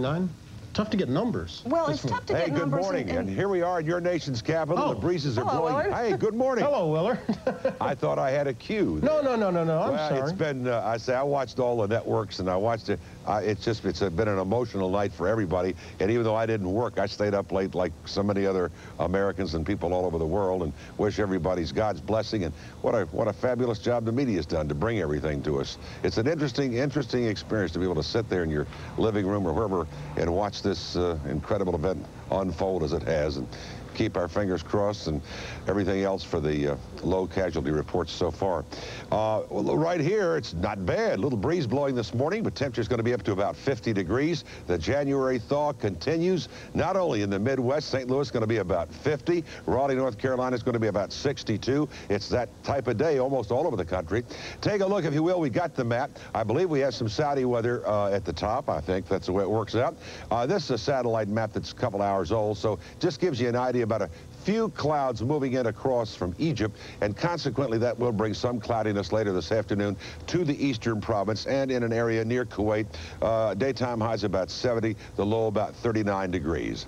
69. Tough to get numbers. Well, it's tough to get numbers. Hey, good morning. And here we are in your nation's capital. The breezes are blowing. Willard. Hey, good morning. Hello, Willard. I thought I had a cue. No. I'm sorry. It's been, I watched all the networks, and I watched it. It's been an emotional night for everybody. And even though I didn't work, I stayed up late like so many other Americans and people all over the world, and wish everybody's God's blessing. And what a fabulous job the media's done to bring everything to us. It's an interesting experience to be able to sit there in your living room or wherever and watch this incredible event unfold as it has, and keep our fingers crossed and everything else for the low casualty reports so far. Well, right here, it's not bad. A little breeze blowing this morning, but temperature's going to be up to about 50 degrees. The January thaw continues, not only in the Midwest. St. Louis is going to be about 50. Raleigh, North Carolina is going to be about 62. It's that type of day almost all over the country. Take a look, if you will. We got the map. I believe we have some Saudi weather at the top. I think that's the way it works out. This is a satellite map that's a couple hours old, so just gives you an idea about a few clouds moving in across from Egypt, and consequently that will bring some cloudiness later this afternoon to the eastern province and in an area near Kuwait. Daytime highs about 70, the low about 39 degrees.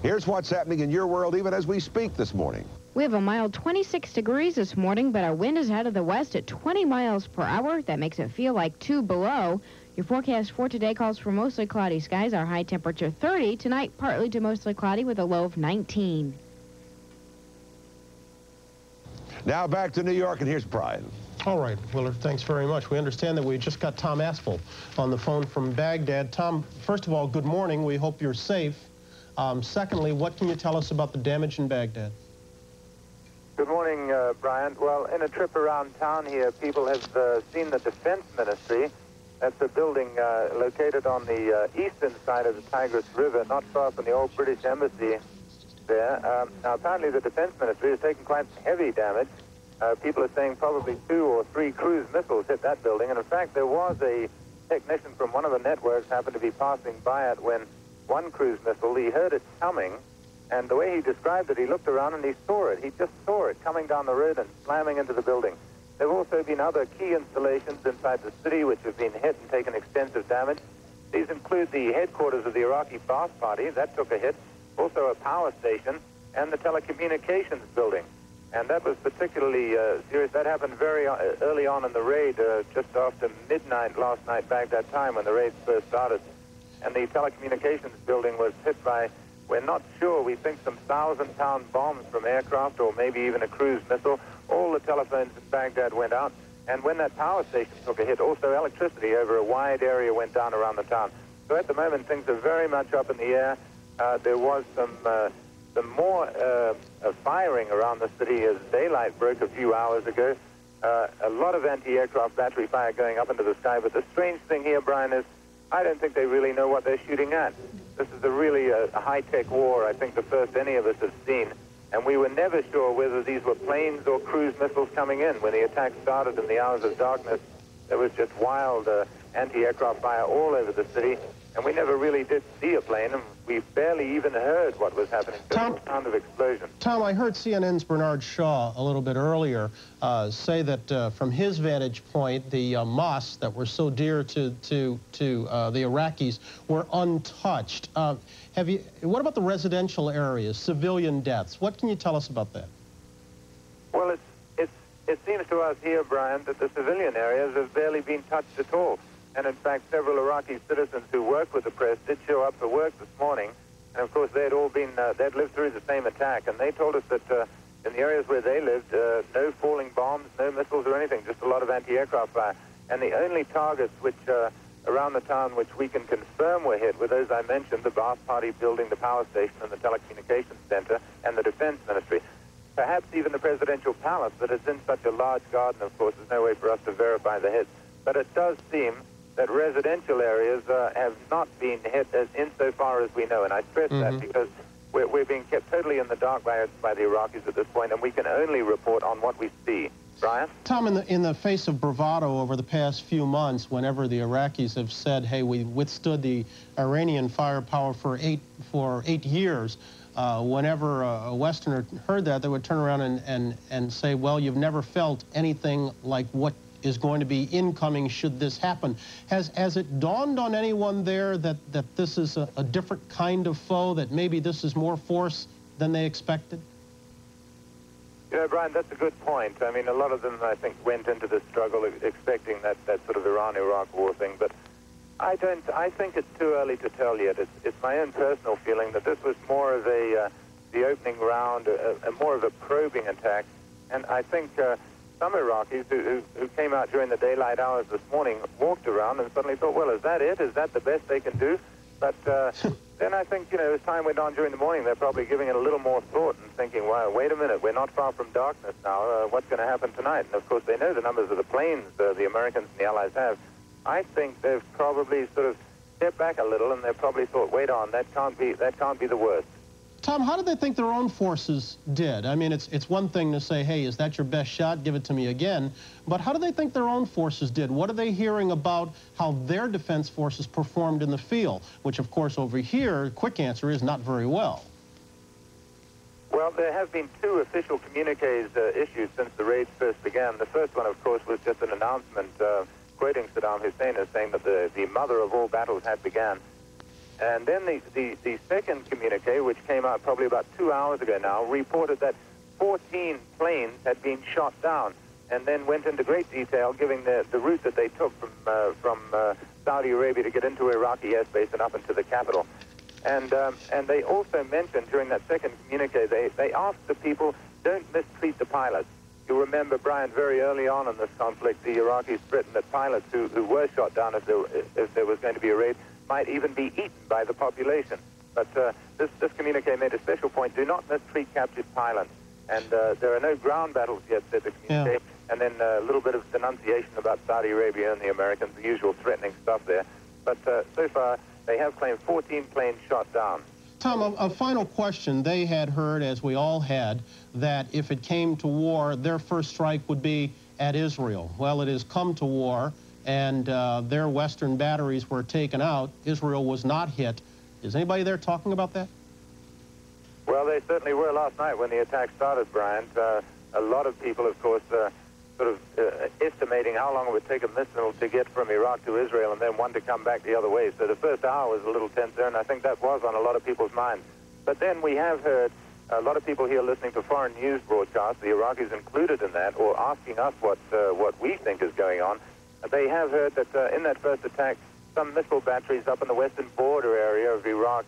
Here's what's happening in your world even as we speak this morning. We have a mild 26 degrees this morning, but our wind is out of the west at 20 miles per hour. That makes it feel like 2 below. Your forecast for today calls for mostly cloudy skies. Our high temperature 30. Tonight, partly to mostly cloudy with a low of 19. Now back to New York, and here's Brian. All right, Willard, thanks very much. We understand that we just got Tom Aspell on the phone from Baghdad. Tom, first of all, good morning. We hope you're safe. Secondly, what can you tell us about the damage in Baghdad? Good morning, Brian. Well, in a trip around town here, people have seen the Defense Ministry. That's a building located on the eastern side of the Tigris River, not far from the old British Embassy there. Now, apparently the Defense Ministry has taken quite heavy damage. People are saying probably 2 or 3 cruise missiles hit that building. And in fact, there was a technician from one of the networks happened to be passing by it when one cruise missile, he heard it coming, and the way he described it, he looked around and he saw it. He just saw it coming down the road and slamming into the building. There have also been other key installations inside the city which have been hit and taken extensive damage. These include the headquarters of the Iraqi Ba'ath Party. That took a hit. Also a power station and the telecommunications building. And that was particularly serious. That happened very early on in the raid, just after midnight last night, Baghdad time, when the raids first started. And the telecommunications building was hit by, we're not sure, we think some 1,000-pound bombs from aircraft or maybe even a cruise missile. All the telephones in Baghdad went out. And when that power station took a hit, also electricity over a wide area went down around the town. So at the moment, things are very much up in the air. There was some more firing around the city as daylight broke a few hours ago. A lot of anti-aircraft battery fire going up into the sky. But the strange thing here, Brian, is I don't think they really know what they're shooting at. This is really a high-tech war, I think the first any of us have seen. And we were never sure whether these were planes or cruise missiles coming in. When the attack started in the hours of darkness, there was just wild anti-aircraft fire all over the city. And we never really did see a plane, and we barely even heard what was happening. Just the sound of explosion. Tom, I heard CNN's Bernard Shaw a little bit earlier say that from his vantage point, the mosques that were so dear to the Iraqis were untouched. What about the residential areas, civilian deaths? What can you tell us about that? Well, it seems to us here, Brian, that the civilian areas have barely been touched at all. And in fact, several Iraqi citizens who work with the press did show up for work this morning. And of course, they'd all been, they'd lived through the same attack. And they told us that in the areas where they lived, no falling bombs, no missiles or anything, just a lot of anti-aircraft fire. And the only targets which, around the town which we can confirm were hit were those I mentioned, the Ba'ath Party building, the power station and the telecommunications center, and the Defense Ministry. Perhaps even the presidential palace, but it's in such a large garden, of course, there's no way for us to verify the hits. But it does seem that residential areas have not been hit insofar as we know. And I stress that because we're being kept totally in the dark by the Iraqis at this point, and we can only report on what we see. Brian? Tom, in the face of bravado over the past few months, whenever the Iraqis have said, hey, we withstood the Iranian firepower for eight years, whenever a Westerner heard that, they would turn around and say, well, you've never felt anything like what is going to be incoming should this happen. Has it dawned on anyone there that this is a different kind of foe, that maybe this is more force than they expected? You know, Brian, that's a good point. I mean, a lot of them, I think, went into this struggle expecting that sort of Iran-Iraq war thing, but I think it's too early to tell yet. It's my own personal feeling that this was more of the opening round, more of a probing attack. And I think some Iraqis who came out during the daylight hours this morning walked around and suddenly thought, well, is that it? Is that the best they can do? But then I think, you know, as time went on during the morning, they're probably giving it a little more thought and thinking, wow, wait a minute, we're not far from darkness now. What's going to happen tonight? And, of course, they know the numbers of the planes the Americans and the Allies have. I think they've probably sort of stepped back a little, and they've probably thought, wait on, that can't be the worst. Tom, how do they think their own forces did? I mean, it's one thing to say, hey, is that your best shot? Give it to me again. But how do they think their own forces did? What are they hearing about how their defense forces performed in the field? Which, of course, over here, quick answer is not very well. Well, there have been two official communiques issued since the raids first began. The first one, of course, was just an announcement quoting Saddam Hussein as saying that the mother of all battles had begun. And then the second communique, which came out probably about 2 hours ago now, reported that 14 planes had been shot down, and then went into great detail, giving the route that they took from Saudi Arabia to get into Iraqi airspace and up into the capital. And they also mentioned during that second communique, they asked the people, don't mistreat the pilots. You remember, Brian, very early on in this conflict, the Iraqis threatened that pilots who were shot down if there was going to be a raid might even be eaten by the population. But this communique made a special point, do not mistreat captured pilots. And there are no ground battles yet, said the communique. Yeah. And then a little bit of denunciation about Saudi Arabia and the Americans, the usual threatening stuff there. But so far, they have claimed 14 planes shot down. Tom, a final question. They had heard, as we all had, that if it came to war, their first strike would be at Israel. Well, it has come to war, and their Western batteries were taken out. Israel was not hit. Is anybody there talking about that? Well, they certainly were last night when the attack started, Brian. A lot of people, of course, sort of estimating how long it would take a missile to get from Iraq to Israel and then one to come back the other way. So the first hour was a little tenser, and I think that was on a lot of people's minds. But then we have heard a lot of people here listening to foreign news broadcasts, the Iraqis included in that, or asking us what we think is going on. They have heard that in that first attack, some missile batteries up in the western border area of Iraq,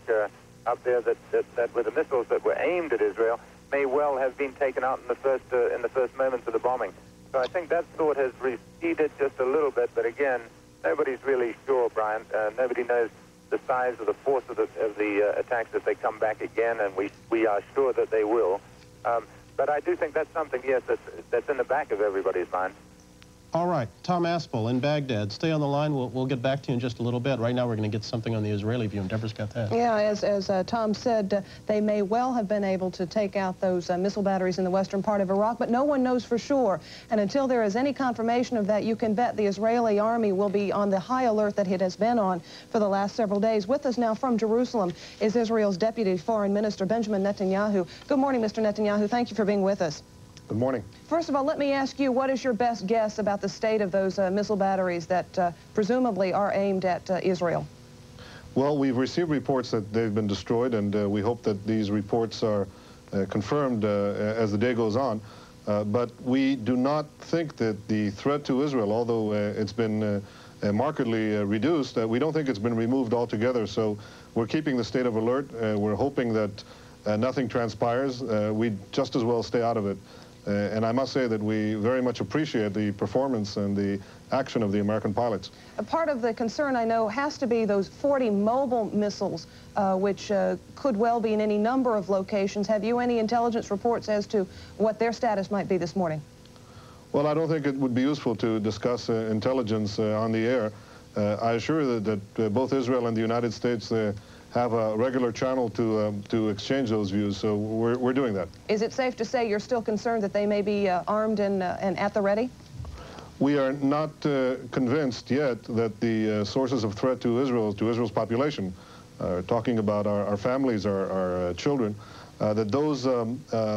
up there, that were the missiles that were aimed at Israel, may well have been taken out in the first moments of the bombing. So I think that thought has receded just a little bit, but again, nobody's really sure, Brian. Nobody knows the size of the force of the attacks if they come back again, and we are sure that they will. But I do think that's something, yes, that's in the back of everybody's mind. All right, Tom Aspell in Baghdad. Stay on the line. We'll get back to you in just a little bit. Right now, we're going to get something on the Israeli view, and Deborah's got that. Yeah, as Tom said, they may well have been able to take out those missile batteries in the western part of Iraq, but no one knows for sure. And until there is any confirmation of that, you can bet the Israeli army will be on the high alert that it has been on for the last several days. With us now from Jerusalem is Israel's Deputy Foreign Minister, Benjamin Netanyahu. Good morning, Mr. Netanyahu. Thank you for being with us. Good morning. First of all, let me ask you, what is your best guess about the state of those missile batteries that presumably are aimed at Israel? Well, we've received reports that they've been destroyed, and we hope that these reports are confirmed as the day goes on. But we do not think that the threat to Israel, although it's been markedly reduced, we don't think it's been removed altogether. So we're keeping the state of alert. We're hoping that nothing transpires. We'd just as well stay out of it. And I must say that we very much appreciate the performance and the action of the American pilots. A part of the concern, I know, has to be those 40 mobile missiles, which could well be in any number of locations. Have you any intelligence reports as to what their status might be this morning? Well, I don't think it would be useful to discuss intelligence on the air. I assure that both Israel and the United States have a regular channel to exchange those views, so we're doing that. Is it safe to say you're still concerned that they may be armed and at the ready? We are not convinced yet that the sources of threat to Israel's population, talking about our families, our children, that those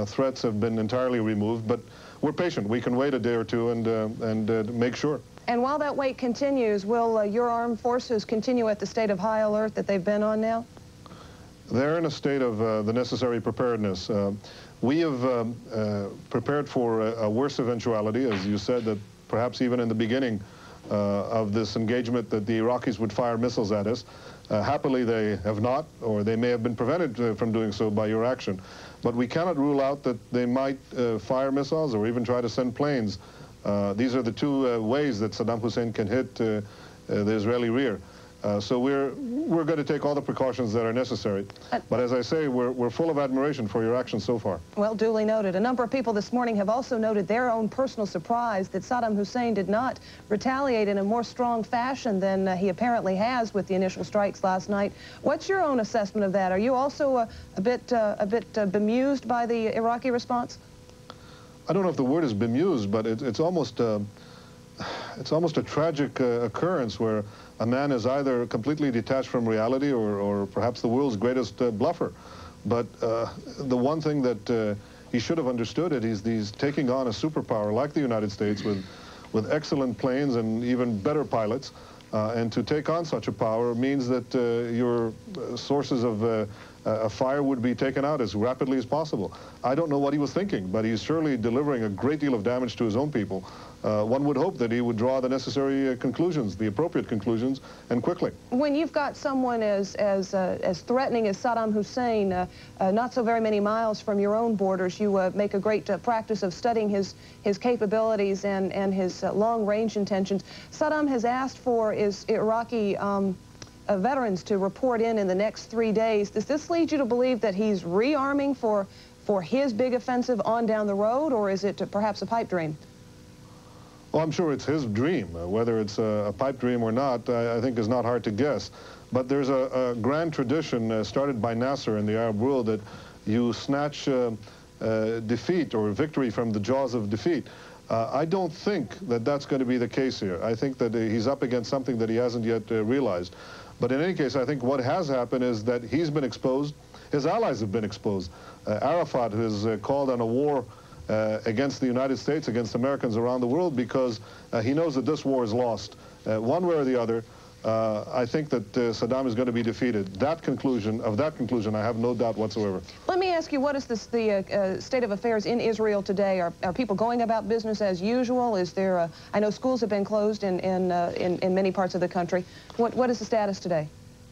threats have been entirely removed. But we're patient. We can wait a day or two and make sure. And while that wait continues, will your armed forces continue at the state of high alert that they've been on now? They're in a state of the necessary preparedness. We have prepared for a worse eventuality, as you said, that perhaps even in the beginning of this engagement that the Iraqis would fire missiles at us. Happily, they have not, or they may have been prevented from doing so by your action. But we cannot rule out that they might fire missiles or even try to send planes. These are the two ways that Saddam Hussein can hit the Israeli rear. So we're going to take all the precautions that are necessary. But as I say, we're full of admiration for your actions so far. Well, duly noted. A number of people this morning have also noted their own personal surprise that Saddam Hussein did not retaliate in a more strong fashion than he apparently has with the initial strikes last night. What's your own assessment of that? Are you also a bit bemused by the Iraqi response? I don't know if the word is bemused, but it's almost a tragic occurrence where a man is either completely detached from reality or perhaps the world's greatest bluffer. But the one thing that he should have understood is he's taking on a superpower like the United States with excellent planes and even better pilots. And to take on such a power means that your sources of fire would be taken out as rapidly as possible. I don't know what he was thinking, but he's surely delivering a great deal of damage to his own people. One would hope that he would draw the necessary conclusions, the appropriate conclusions, and quickly. When you've got someone as threatening as Saddam Hussein, not so very many miles from your own borders, you make a great practice of studying his capabilities and his long-range intentions. Saddam has asked for Iraqi veterans to report in the next 3 days. Does this lead you to believe that he's rearming for his big offensive on down the road, or is it perhaps a pipe dream? Well, I'm sure it's his dream. Whether it's a pipe dream or not, I think is not hard to guess. But there's a grand tradition started by Nasser in the Arab world that you snatch defeat or victory from the jaws of defeat. I don't think that that's going to be the case here. I think that he's up against something that he hasn't yet realized. But in any case, I think what has happened is that he's been exposed. His allies have been exposed. Arafat has called on a war against the United States, against Americans around the world, because he knows that this war is lost. One way or the other, I think that Saddam is going to be defeated. Of that conclusion, I have no doubt whatsoever. Let me ask you, what is the state of affairs in Israel today? Are people going about business as usual? Is there I know schools have been closed in many parts of the country. What is the status today?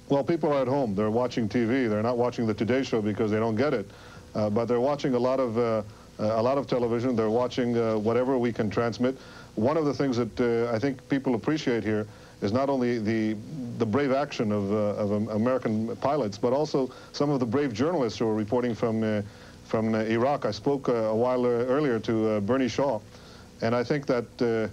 Well, people are at home. They're watching TV. They're not watching the Today Show because they don't get it. But they're watching a lot of television. They're watching whatever we can transmit. One of the things that I think people appreciate here is not only the brave action of American pilots, but also some of the brave journalists who are reporting from Iraq. I spoke a while earlier to Bernie Shaw, and I think that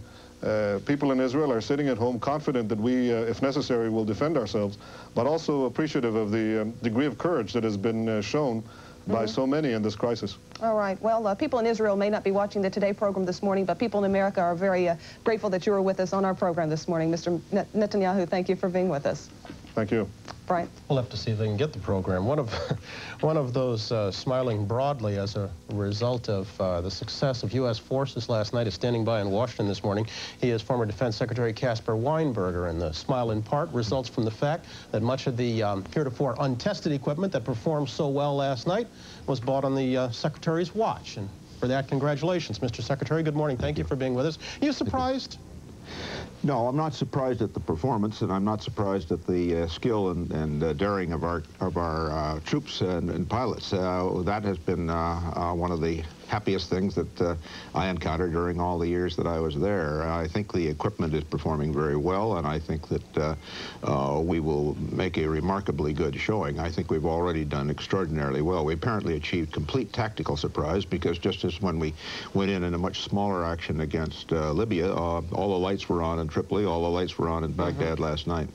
people in Israel are sitting at home confident that we, if necessary, will defend ourselves, but also appreciative of the degree of courage that has been shown by so many in this crisis. All right. Well, people in Israel may not be watching the Today program this morning, but people in America are very grateful that you were with us on our program this morning. Mr. Netanyahu, thank you for being with us. Thank you. Brian? We'll have to see if they can get the program. One of those smiling broadly as a result of the success of U.S. forces last night is standing by in Washington this morning. He is former Defense Secretary Caspar Weinberger, and the smile in part results from the fact that much of the heretofore untested equipment that performed so well last night was bought on the Secretary's watch. And for that, congratulations, Mr. Secretary. Good morning. Thank you for being with us. Are you surprised? No, I'm not surprised at the performance, and I'm not surprised at the skill and daring of our troops and pilots. That has been one of the happiest things that I encountered during all the years that I was there. I think the equipment is performing very well, and I think that we will make a remarkably good showing. I think we've already done extraordinarily well. We apparently achieved complete tactical surprise, because just as when we went in a much smaller action against Libya, all the lights were on in Tripoli, all the lights were on in Baghdad last night.